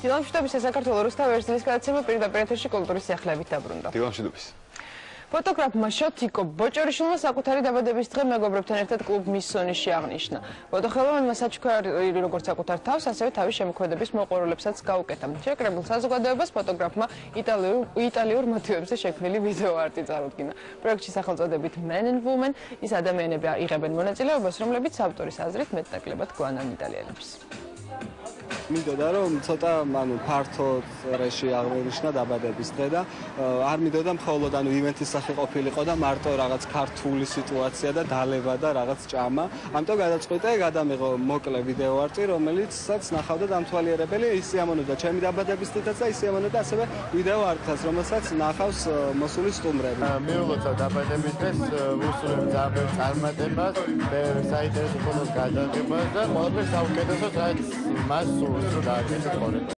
დილამშვიდობის საქართველოს რუსთა ვერსიის გადაცემა პირდაპირ ეთერში კულტურის სიახლეებით დაბრუნდა. დილამშვიდობის. ფოტოგრაფმა შოტიკო ბოჭორიშვილმა საკუთარი დაბადების დღე მეგობრებთან ერთად კლუბ მისონიში აღნიშნა. ფოტოხელოვანმა საჩუქარი როგორც საკუთარ თავს, ასევე თავის შემოქმედების მოყვარულებსაც გაუკეთა. შეკრებილ საზოგადოებას ფოტოგრაფმა იტალიურ მოტივებზე შექმნილი ვიდეო არტი წარუდგინა. პროექტში სახელწოდებით Man and Woman ის ადამიანები იღებენ მონაწილეობას, რომლებიც ავტორის აზრით მეტნაკლებად გვანან იტალიელებს. მინდოდა რომ ცოტა ფართოდ რეში აღნიშნა დაბადების დღე და არ მინდოდა მხოლოდ ივენთის სახე ყოფილიყო და მარტო რაღაც ქართული სიტუაცია და დალევა და რაღაც ჭამა. ამიტომ გადაწყვიტე გადამიღო მოკლე ვიდეო არტი, რომელიცაც ნახავდა დამთვალიერებელი ისე ამონოდა ჩემი დაბადების დღითაც და ისე ამონოდა ასევე ვიდეო არტსაც, რომელსაც ნახავს მოსული სტუმრები. მიულოცა დაბადების დღეს ვისურვებ ძალიან წარმატებას, საინტერესო ფოტოს გადაღებას და ყველაფერს საუკეთესოს რაც მას სურს რომ გააკეთოს.